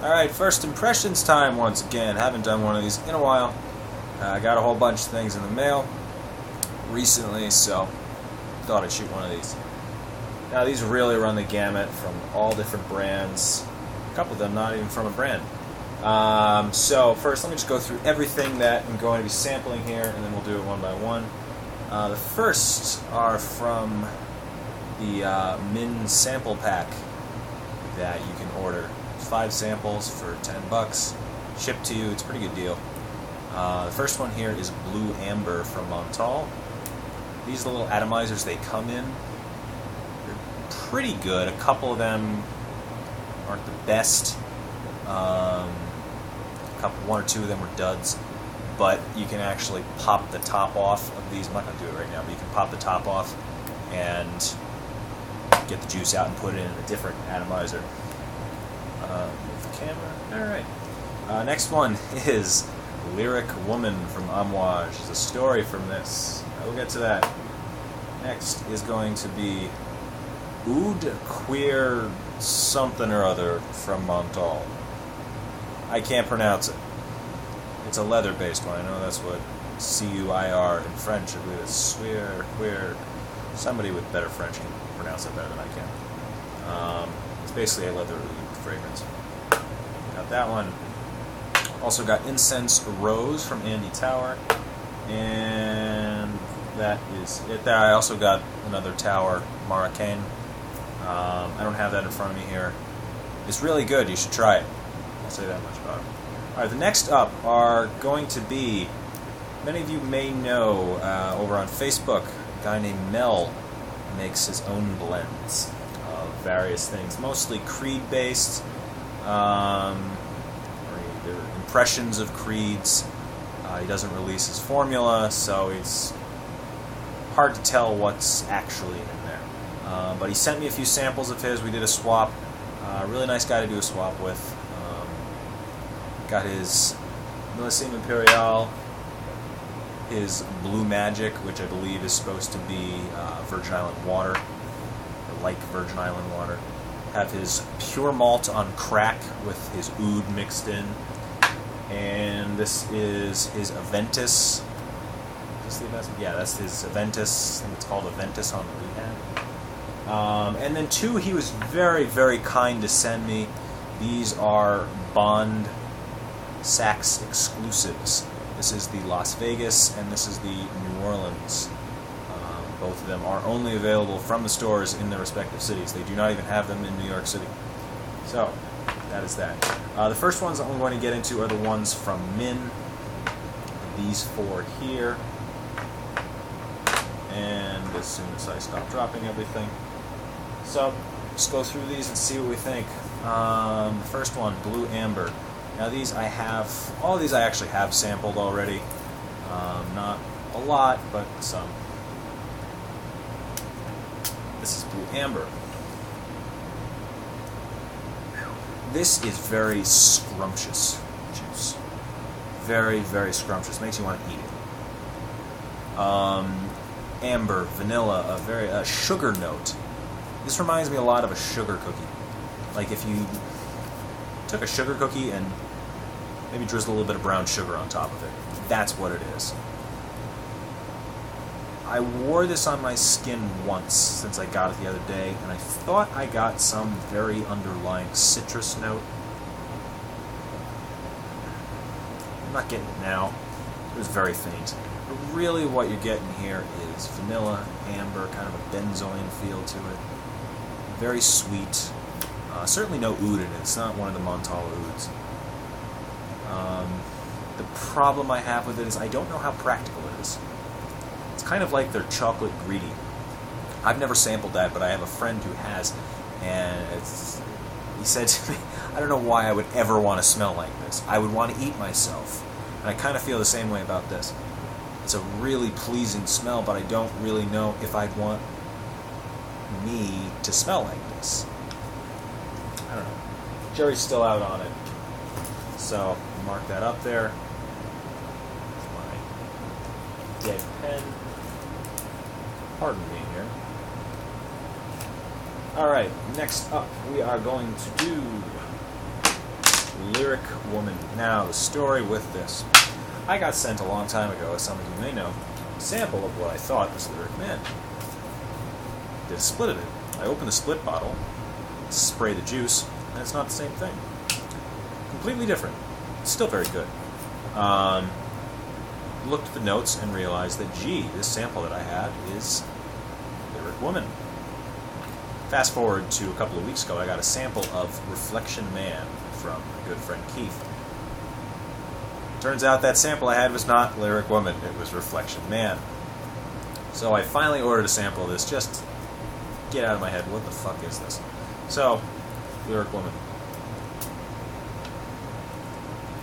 Alright, first impressions time once again. Haven't done one of these in a while. I got a whole bunch of things in the mail recently, so thought I'd shoot one of these. Now these really run the gamut from all different brands. A couple of them not even from a brand. So first let me just go through everything that I'm going to be sampling here, and then we'll do it one by one. The first are from the Min sample pack that you can order. 5 samples for $10, shipped to you. It's a pretty good deal. The first one here is Blue Amber from Montale. These are the little atomizers they come in. They're pretty good. A couple of them aren't the best. One or two of them were duds. But you can actually pop the top off of these. I'm not going to do it right now, but you can pop the top off and get the juice out and put it in a different atomizer. Move the camera. Alright. Next one is Lyric Woman from Amouage. There's a story from this. I will get to that. Next is going to be Aoud Cuir something or other from Montale. I can't pronounce it. It's a leather-based one. I know that's what C-U-I-R in French. I believe it's Cuir. Somebody with better French can pronounce it better than I can. It's basically a leather oud fragrance. Got that one. Also got Incense Rose from Montale and Tauer. And that is it there. I also got another Tauer, Marrakein. I don't have that in front of me here. It's really good. You should try it. I'll say that much about it. Alright, the next up are going to be, many of you may know, over on Facebook, a guy named Mel makes his own blends of various things, mostly creed-based. They're impressions of creeds. He doesn't release his formula, so it's hard to tell what's actually in there. But he sent me a few samples of his. We did a swap. Really nice guy to do a swap with. Got his Imperial, his Blue Magic, which I believe is supposed to be Virgin Island water, or like Virgin Island water. Have his Pure Malt on crack with his Oud mixed in. And this is his Aventus. Is this the Aventus? Yeah, that's his Aventus. I think it's called Aventus on Rehab. And then two he was very, very kind to send me. These are Bond Saks exclusives. This is the Las Vegas and this is the New Orleans. Both of them are only available from the stores in their respective cities. They do not even have them in New York City. So, that is that. The first ones I'm going to get into are the ones from Min. These 4 here. And as soon as I stop dropping everything. So, just go through these and see what we think. The first one, Blue Amber. Now these I have, all of these I actually have sampled already. Not a lot, but some. This is Blue Amber. This is very scrumptious juice. Very, very scrumptious. Makes you want to eat it. Amber, vanilla, a very sugar note. This reminds me a lot of a sugar cookie. Like if you took a sugar cookie and maybe drizzle a little bit of brown sugar on top of it. That's what it is. I wore this on my skin once since I got it the other day, and I thought I got some very underlying citrus note. I'm not getting it now. It was very faint. But really what you're getting here is vanilla, amber, kind of a benzoin feel to it. Very sweet. Certainly no oud in it. It's not one of the Montale ouds. The problem I have with it is I don't know how practical it is. It's kind of like their chocolate greedy. I've never sampled that, but I have a friend who has, and he said to me, I don't know why I would ever want to smell like this. I would want to eat myself. And I kind of feel the same way about this. It's a really pleasing smell, but I don't really know if I'd want me to smell like this. I don't know. Jury's still out on it. So, mark that up there. My dead pen. Pardon me here. Alright, next up we are going to do Lyric Woman. Now, the story with this. I got sent a long time ago, as some of you may know, a sample of what I thought was Lyric Man. Did a split of it. I opened the split bottle, spray the juice, and it's not the same thing. Completely different. Still very good. Looked at the notes and realized that, gee, this sample that I had is Lyric Woman. Fast forward to a couple of weeks ago, I got a sample of Reflection Man from my good friend Keith. Turns out that sample I had was not Lyric Woman, it was Reflection Man. So I finally ordered a sample of this, just get out of my head, what the fuck is this? So, Lyric Woman.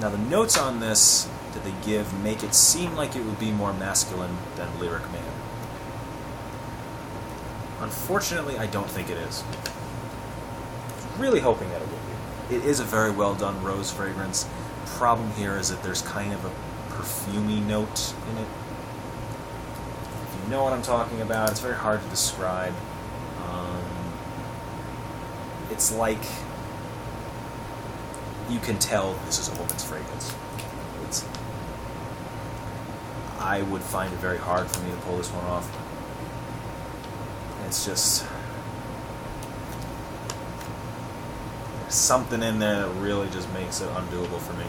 Now the notes on this that they give make it seem like it would be more masculine than Lyric Man. Unfortunately, I don't think it is. Really hoping that it will be. It is a very well done rose fragrance. Problem here is that there's kind of a perfumey note in it. If you know what I'm talking about, it's very hard to describe. It's like you can tell this is a woman's fragrance. I would find it very hard for me to pull this one off. It's just there's something in there that really just makes it undoable for me.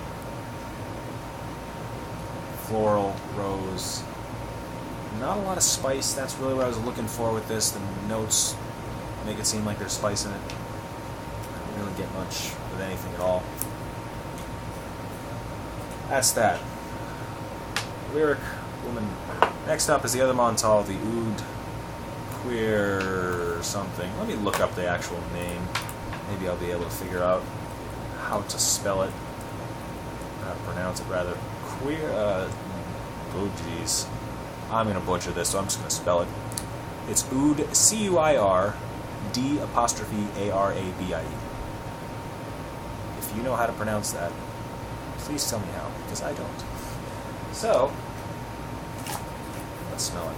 Floral, rose, not a lot of spice. That's really what I was looking for with this. The notes make it seem like there's spice in it. I don't really get much with anything at all. That's that. Lyric Woman. Next up is the other Montale, the Aoud Cuir something. Let me look up the actual name. Maybe I'll be able to figure out how to spell it. How to pronounce it, rather. Cuir, oh geez. I'm going to butcher this, so I'm just going to spell it. It's Aoud, C-U-I-R, D''A-R-A-B-I-E. If you know how to pronounce that, please tell me how, because I don't. So, let's smell it.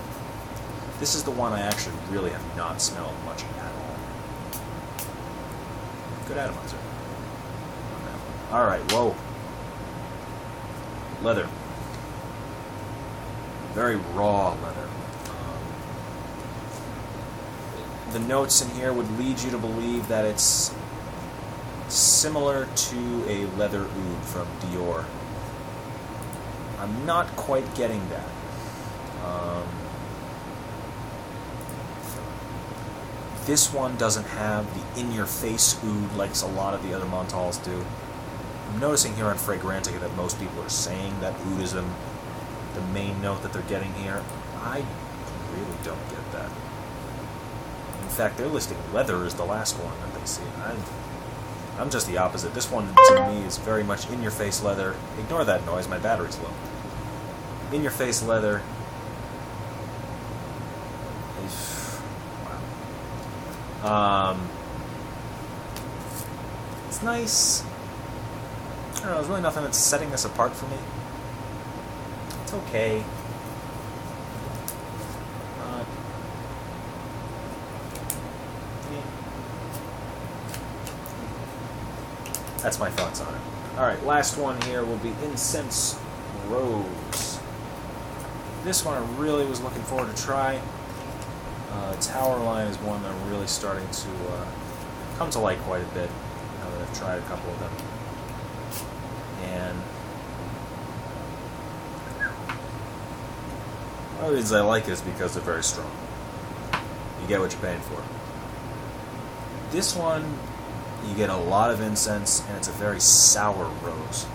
This is the one I actually really have not smelled much at all. Good atomizer. Alright, whoa. Leather. Very raw leather. The notes in here would lead you to believe that it's similar to a leather oud from Dior. I'm not quite getting that. This one doesn't have the in-your-face oud like a lot of the other Montales do. I'm noticing here on Fragrantica that most people are saying that oud is the main note that they're getting here. I really don't get that. In fact, they're listing leather as the last one that they see. I'm just the opposite. This one, to me, is very much in-your-face leather. Ignore that noise, my battery's low. In-your-face leather. Wow. It's nice. I don't know, there's really nothing that's setting this apart for me. It's okay. That's my thoughts on it. Alright, last one here will be Incense Rose. This one I really was looking forward to try. Tauer line is one that I'm really starting to come to like quite a bit now that I've tried a couple of them. And one of the reasons I like it is because they're very strong. You get what you're paying for. This one, you get a lot of incense, and it's a very sour rose.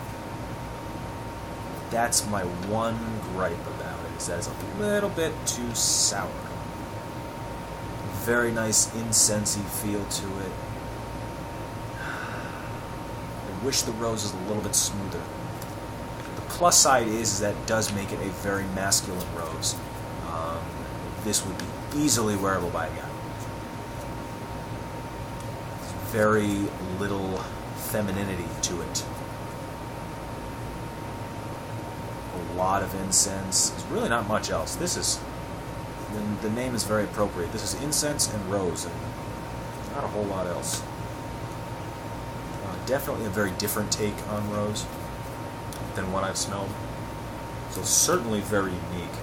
That's my one gripe about it, is that it's a little bit too sour. Very nice incensey feel to it. I wish the rose was a little bit smoother. The plus side is that it does make it a very masculine rose. This would be easily wearable by a guy. There's very little femininity to it. A lot of incense. There's really not much else. This is... The name is very appropriate. This is incense and rose, and not a whole lot else. definitely a very different take on rose than what I've smelled. So certainly very unique.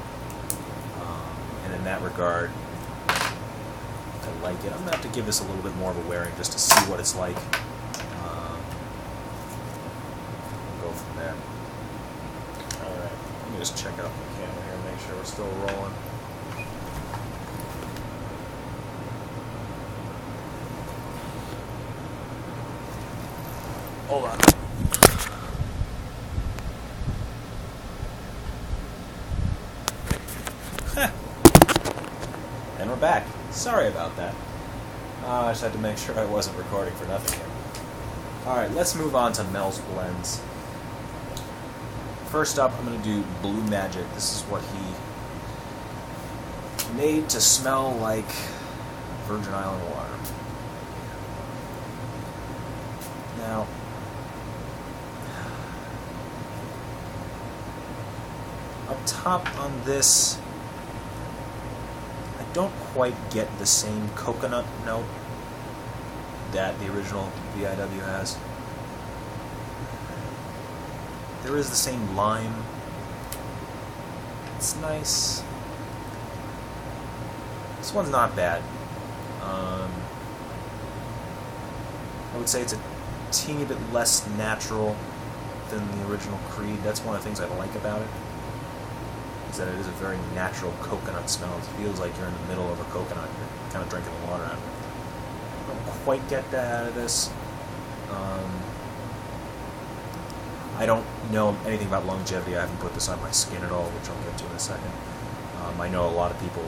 And in that regard, I like it. I'm going to have to give this a little bit more of a wearing just to see what it's like. We'll go from there. Alright, let me just check out the camera here and make sure we're still rolling. Hold on. And we're back. Sorry about that. I just had to make sure I wasn't recording for nothing here. Alright, let's move on to Mel's blends. First up, I'm going to do Blue Magic. This is what he made to smell like Virgin Island water. Now, up top on this, I don't quite get the same coconut note that the original VIW has. There is the same lime. It's nice. This one's not bad. I would say it's a teeny bit less natural than the original Creed. That's one of the things I like about it, is that it is a very natural coconut smell. It feels like you're in the middle of a coconut. You're kind of drinking the water out of it. I don't quite get that out of this. I don't know anything about longevity. I haven't put this on my skin at all, which I'll get to in a second. I know a lot of people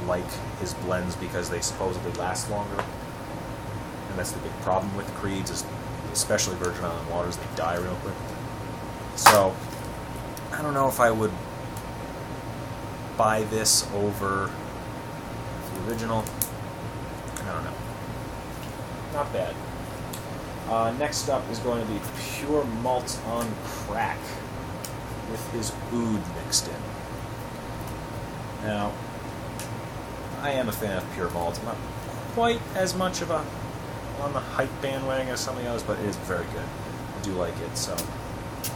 like his blends because they supposedly last longer. And that's the big problem with Creeds, is especially Virgin Island waters, they die real quick. So, I don't know if I would buy this over the original. I don't know. Not bad. Next up is going to be Pure Malt on Crack with his Oud mixed in. Now, I am a fan of Pure Malt. I'm not quite as much of a on the hype bandwagon as some of the others, but it is very good. I do like it, so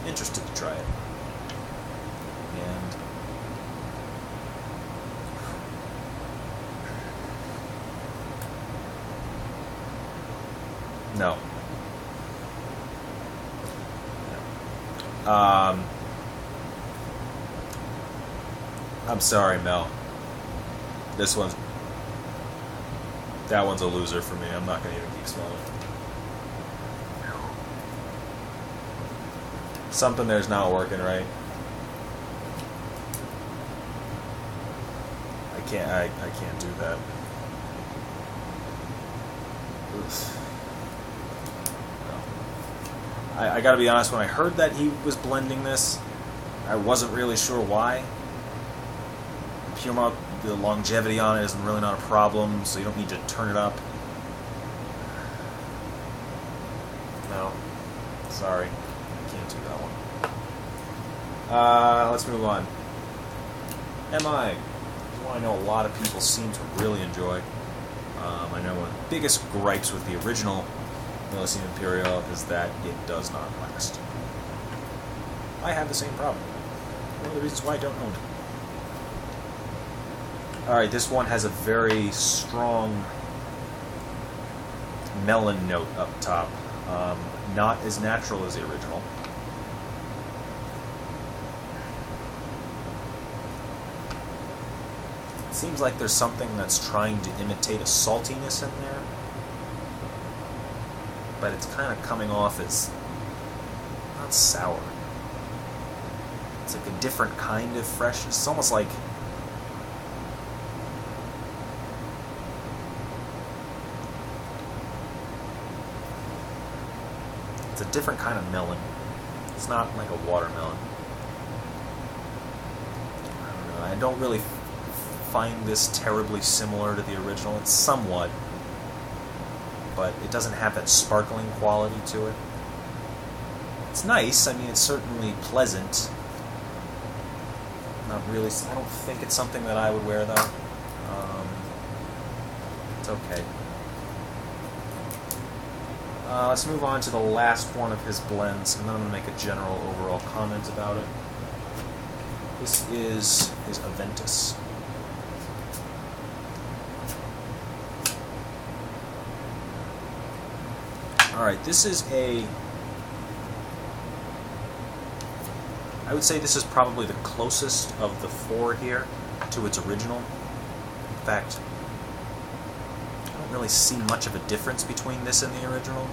interested to try it. And no. I'm sorry, Mel. That one's a loser for me. I'm not going to even keep smelling it. Something there's not working right. I can't do that. Oof. No. I gotta be honest, when I heard that he was blending this, I wasn't really sure why. Pure Malt, the longevity on it is really not a problem, so you don't need to turn it up. No. Sorry. I can't do that one. Let's move on. MI. One I know a lot of people seem to really enjoy. I know one of the biggest gripes with the original Millennium Imperial is that it does not last. I have the same problem. One of the reasons why I don't own it. Alright, this one has a very strong melon note up top. Not as natural as the original. It seems like there's something that's trying to imitate a saltiness in there, but it's kind of coming off as not sour. It's like a different kind of freshness. It's almost like it's a different kind of melon. It's not like a watermelon. I don't know. I don't really find this terribly similar to the original. It's somewhat, but it doesn't have that sparkling quality to it. It's nice. I mean, it's certainly pleasant. Not really. I don't think it's something that I would wear, though. It's okay. Let's move on to the last one of his blends, and then I'm going to make a general overall comment about it. This is his Aventus. Alright, this is I would say this is probably the closest of the four here to its original. In fact, I don't really see much of a difference between this and the original.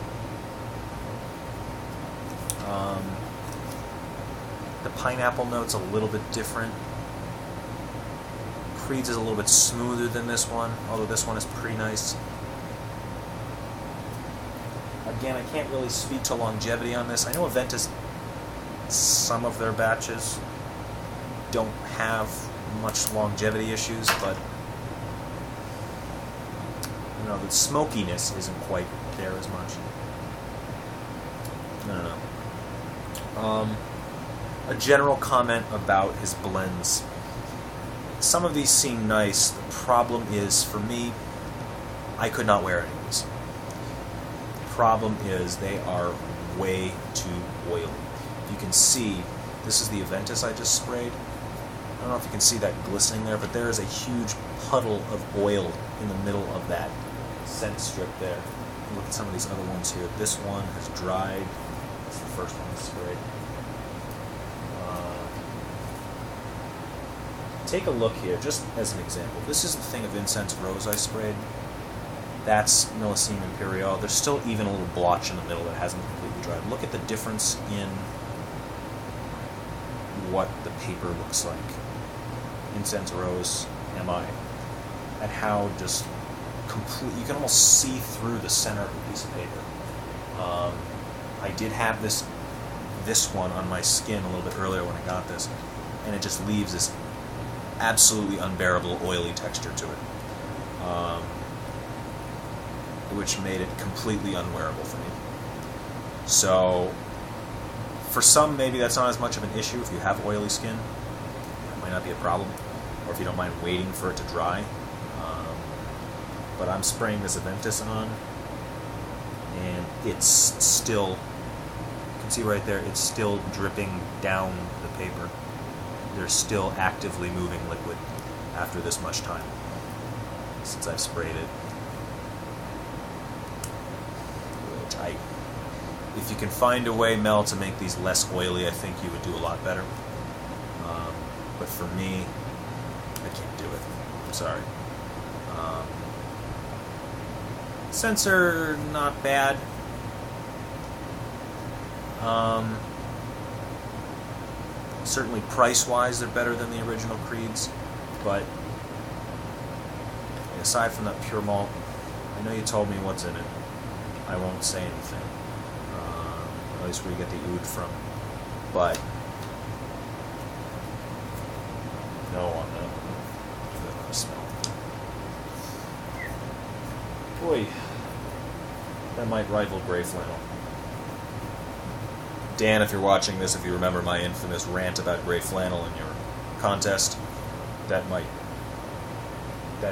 The pineapple note's a little bit different. Creed's is a little bit smoother than this one, although this one is pretty nice. Again, I can't really speak to longevity on this. I know Aventus, some of their batches don't have much longevity issues, but you know, the smokiness isn't quite there as much. I don't know. A general comment about his blends. Some of these seem nice. The problem is, for me, I could not wear any of these. The problem is they are way too oily. You can see, this is the Aventus I just sprayed. I don't know if you can see that glistening there, but there is a huge puddle of oil in the middle of that scent strip there. Look at some of these other ones here. This one has dried. That's the first one I sprayed. Take a look here, just as an example. This is the thing of Incense Rose I sprayed. That's Millesime Imperial. There's still even a little blotch in the middle that hasn't completely dried. Look at the difference in what the paper looks like. Incense Rose, MI. And how just complete, you can almost see through the center of the piece of paper. I did have this one on my skin a little bit earlier when I got this, and it just leaves this absolutely unbearable oily texture to it, which made it completely unwearable for me. So, for some, maybe that's not as much of an issue. If you have oily skin, that might not be a problem, or if you don't mind waiting for it to dry. But I'm spraying this Aventus on, and it's still, you can see right there, it's still dripping down the paper. They're still actively moving liquid after this much time since I've sprayed it. Which if you can find a way, Mel, to make these less oily, I think you would do a lot better. But for me, I can't do it. I'm sorry. Sensor, not bad. Certainly price-wise, they're better than the original Creeds, but aside from that pure malt, I know you told me what's in it. I won't say anything. At least where you get the Aoud from. But no on that. Smell. Boy, that might rival gray flannel. Dan, if you're watching this, if you remember my infamous rant about gray flannel in your contest, that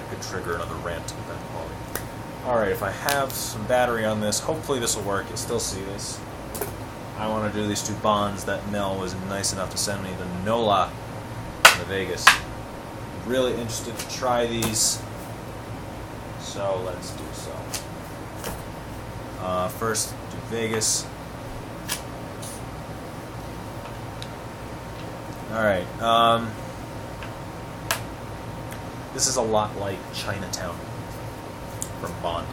could trigger another rant of that quality. Alright, if I have some battery on this, hopefully this will work. You'll still see this. I want to do these two bonds that Mel was nice enough to send me, the NOLA and the Vegas. Really interested to try these, so let's do so. First, do Vegas. Alright, this is a lot like Chinatown from Bond.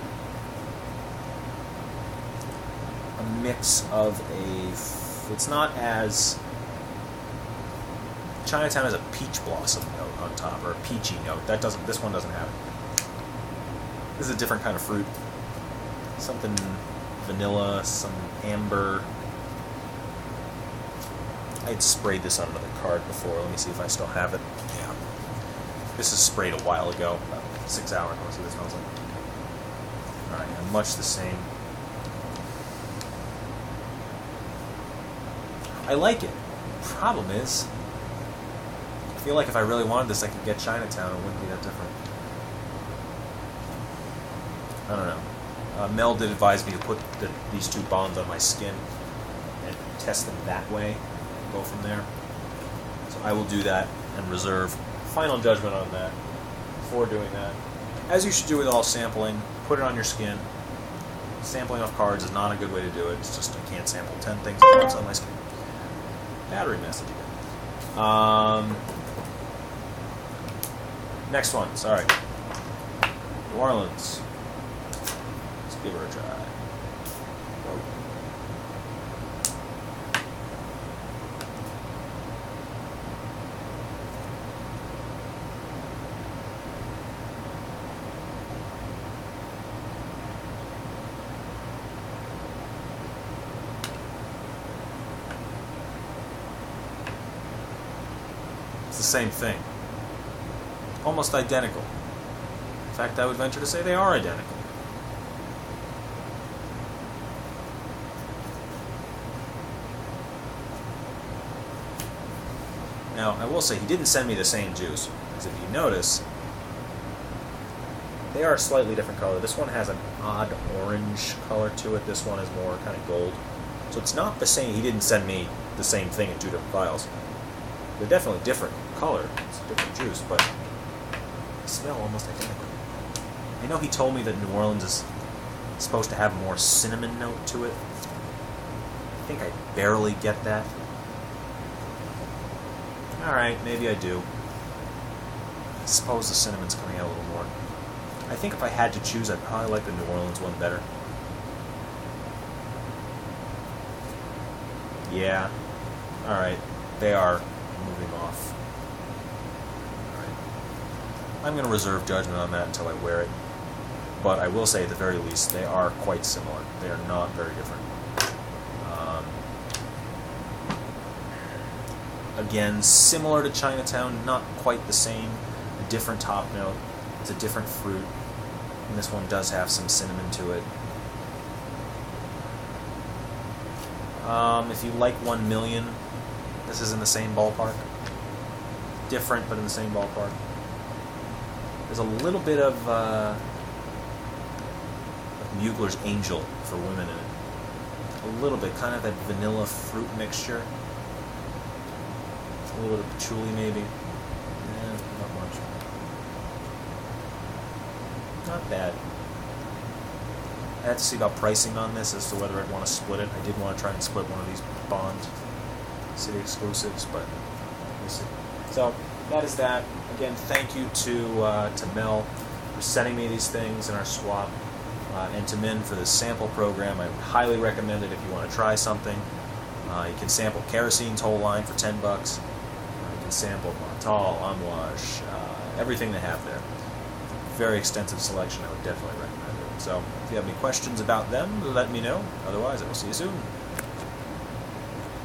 A mix of it's not as... Chinatown has a peach blossom note on top, or a peachy note. This one doesn't have it. This is a different kind of fruit. Something vanilla, some amber. I had sprayed this on another card before. Let me see if I still have it. Yeah. This is sprayed a while ago, about 6 hours. Let's see what it smells like. Alright, and much the same. I like it. Problem is, I feel like if I really wanted this, I could get Chinatown. It wouldn't be that different. I don't know. Mel did advise me to put these two bonds on my skin and test them that way, and go from there. So I will do that and reserve final judgment on that before doing that. As you should do with all sampling, put it on your skin. Sampling off cards is not a good way to do it. It's just I can't sample 10 things at once on my skin. Battery message again. Next one, sorry. New Orleans. Let's give her a try. It's the same thing. Almost identical. In fact, I would venture to say they are identical. Now, I will say he didn't send me the same juice, because if you notice, they are a slightly different color. This one has an odd orange color to it. This one is more kind of gold. So it's not the same. He didn't send me the same thing in two different vials. They're definitely different color. It's a different juice, but they smell almost identical. I know he told me that New Orleans is supposed to have a more cinnamon note to it. I think I barely get that. Alright, maybe I do. I suppose the cinnamon's coming out a little more. I think if I had to choose, I'd probably like the New Orleans one better. Yeah. Alright, they are moving off. Alright. I'm going to reserve judgment on that until I wear it. But I will say, at the very least, they are quite similar. They are not very different. Again, similar to Chinatown, not quite the same. A different top note. It's a different fruit. And this one does have some cinnamon to it. If you like 1 million, this is in the same ballpark. Different, but in the same ballpark. There's a little bit of Mugler's Angel for women in it. A little bit, kind of that vanilla fruit mixture. A little bit of patchouli, maybe. Not much. Not bad. I had to see about pricing on this as to whether I'd want to split it. I did want to try and split one of these Bond City exclusives, but we'll see. So that is that. Again, thank you to Mel for sending me these things in our swap, and to Min for this sample program. I would highly recommend it if you want to try something. You can sample Kerosine's whole line for $10. You can sample Montale, Amouage, everything they have there. Very extensive selection. I would definitely recommend it. So if you have any questions about them, let me know. Otherwise, I will see you soon.